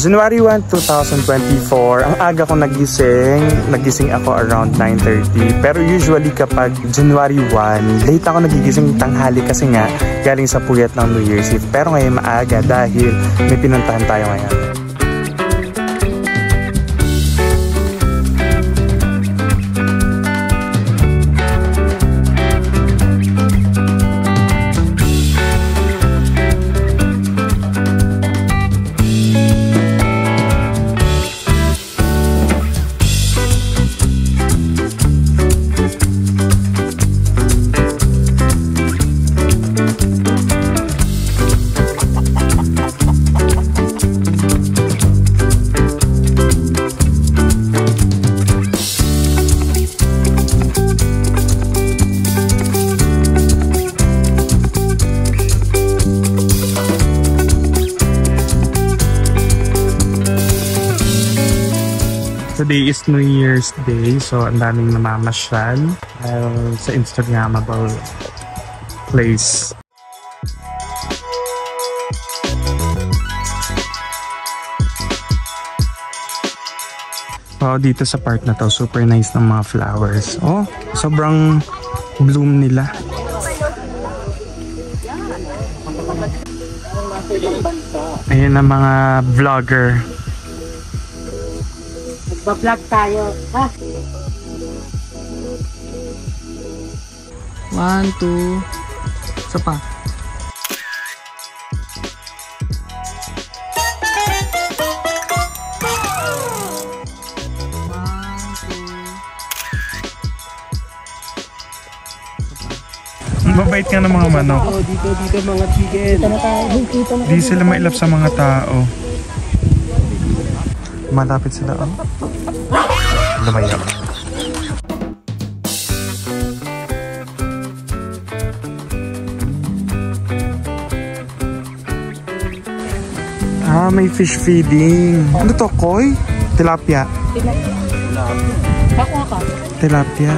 January 1, 2024, ang aga ko nagising ako around 9:30. Pero usually kapag January 1, late ako nagigising tanghali kasi nga galing sa puyat ng New Year's Eve. Pero ngayon maaga dahil may pinuntahan tayo ngayon. Today is New Year's Day, so ang daming namamasyal sa Instagrammable place. Wow, dito sa part na to, super nice ng mga flowers. Oh, sobrang bloom nila. Ayan ang mga vlogger. Ba-vlog tayo, ha? 1, 2, isa pa. Mabait nga ng mga manok. Oh, dito mga chicken. Dito na tayo. Di sila mailap sa mga tao. Malapit sila, oh. Lumayak. Ah, may fish feeding. Ano to, koi? Tilapia. Tilapia.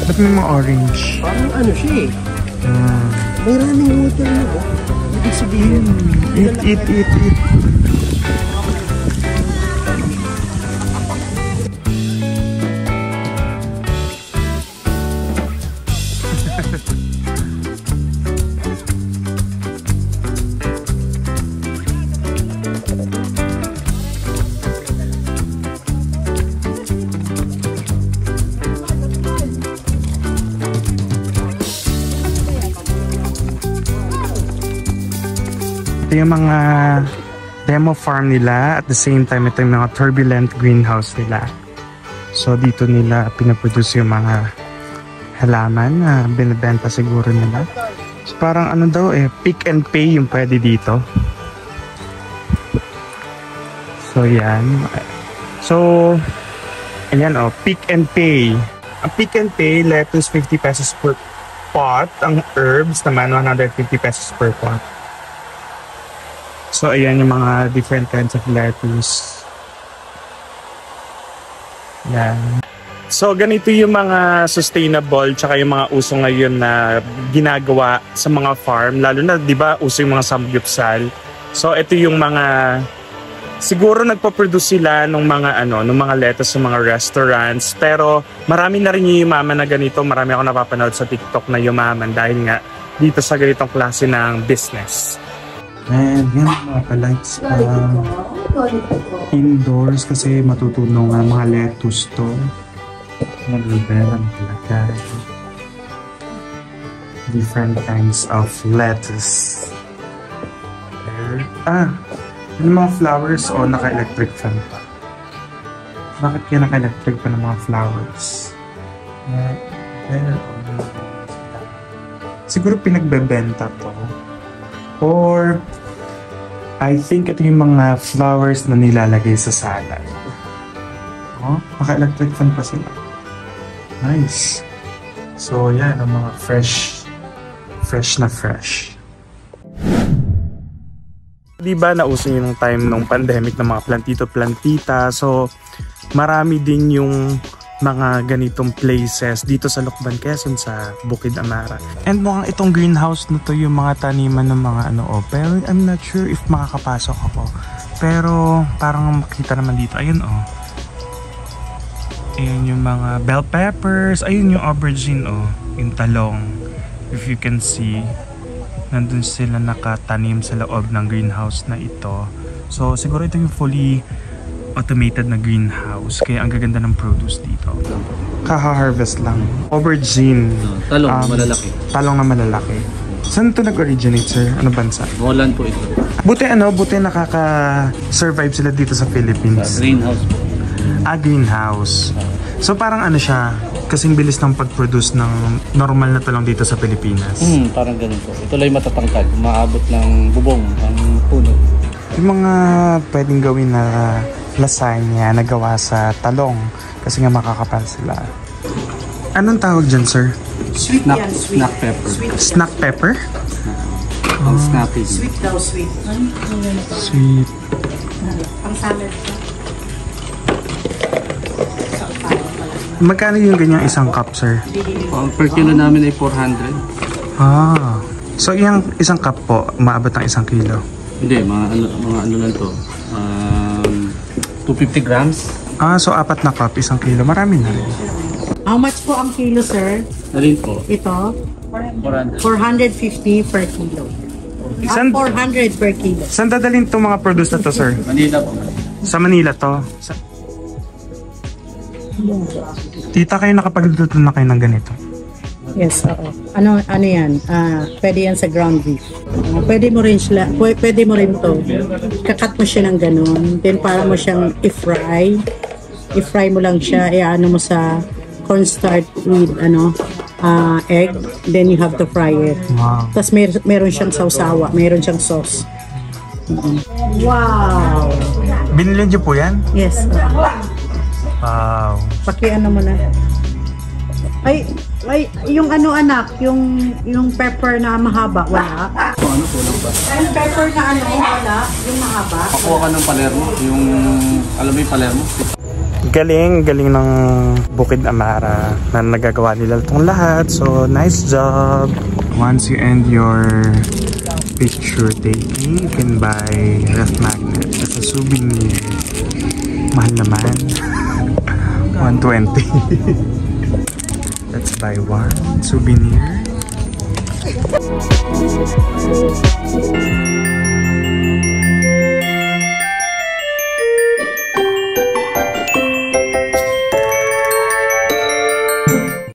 Ba't may mga orange? Parang ano siya eh. May running water na ba? Ibig sabihin. Eat. Ito yung mga demo farm nila. At the same time, ito yung mga turbulent greenhouse nila. So dito nila pinaproduce yung mga halaman na binibenta siguro nila. So parang ano daw pick and pay yung pwede dito. So yan. So ayan pick and pay. Ang pick and pay, lettuce 50 pesos per pot. Ang herbs naman 150 pesos per pot. So ayan yung mga different kinds of lettuce. Yan. So ganito yung mga sustainable tsaka yung mga uso ngayon na ginagawa sa mga farm. Lalo na 'di ba uso yung mga samgyupsal. So ito yung mga siguro nagpo-produce sila ng mga ng mga lettuce sa mga restaurants. Pero marami na rin yung yumaman na ganito. Marami ako napapanood sa TikTok na yumaman dahil nga dito sa ganitong klase ng business. And yan mga ka-lights indoors kasi matutunaw nga mga lettuce to. Nag-level talaga. Different kinds of lettuce. Yung mga flowers naka-electric fan pa. Bakit kaya naka-electric pa ng mga flowers? Siguro pinagbebenta to. Or I think ito yung mga flowers na nilalagay sa salad. Naka-electric fan pa sila. Nice. So yan, ang mga fresh na fresh. Diba nauso yun ng time nung pandemic ng mga plantito-plantita. So marami din yung mga ganitong places dito sa Lucban, Quezon, sa Bukid Amara. And mukhang itong greenhouse na to yung mga taniman ng mga ano, pero I'm not sure if makakapasok ako. Pero parang makita naman dito, ayun Ayan yung mga bell peppers, ayun yung aubergine yung talong. If you can see, nandun sila nakatanim sa loob ng greenhouse na ito. So siguro ito yung fully automated na greenhouse, kaya ang gaganda ng produce dito. Kaha-harvest lang. Aubergine. Talong, malalaki. Talong na malalaki. Saan ito nag-originate, sir? Ano bansa? Holland po ito. Buti nakaka-survive sila dito sa Philippines. Greenhouse po. Greenhouse. So parang ano siya, kasing bilis ng pag-produce ng normal na talong dito sa Pilipinas. Parang ganun po. Ito lang matatangkad. Maabot ng bubong, ang puno. Yung mga pwedeng gawin na lasagna na gawa sa talong kasi nga makakapal sila. Anong tawag dyan, sir? Sweet yan, sweet. Snack pepper. Snack pepper? Ang snappy. Sweet daw, sweet. Sweet. Pang salad. Magkano yung ganyang isang cup, sir? Per kilo namin ay 400. So yung isang cup po, maabot ng 1 kilo? Hindi, mga ano lang to. 250 grams. So 4 na cup, 1 kilo. Marami na rin. How much po ang kilo, sir? Alin po? Ito? 400. 450 per kilo. Saan, 400 per kilo. saan dadalhin itong mga produce na to, sir? Manila po. Sa Manila to. Tita, kayo nakapagluto na kayo ng ganito? Yes, oo. Ano yan? Pwede yan sa ground beef. Pwede mo rin to. Kakat mo siya ng ganun. Then para mo siyang i-fry. I-fry mo lang siya. Ano mo sa cornstarch with egg. Then you have to fry it. Wow. Tapos meron siyang sausawa. Meron siyang sauce. Wow! Binili niyo po yan? Yes. Wow. Paki-ano mo na. Ay, yung anak, yung pepper na mahaba, wala. Ano po lang ba? Yung pepper na wala, yung mahaba. Pakuha ka ng Palermo. Alam mo yung Palermo? Galing ng Bukid Amara na nagagawa nila itong lahat. So, nice job! Once you end your picture taking, you can buy ref magnet as a souvenir. Mahal naman. 120. Let's buy one souvenir.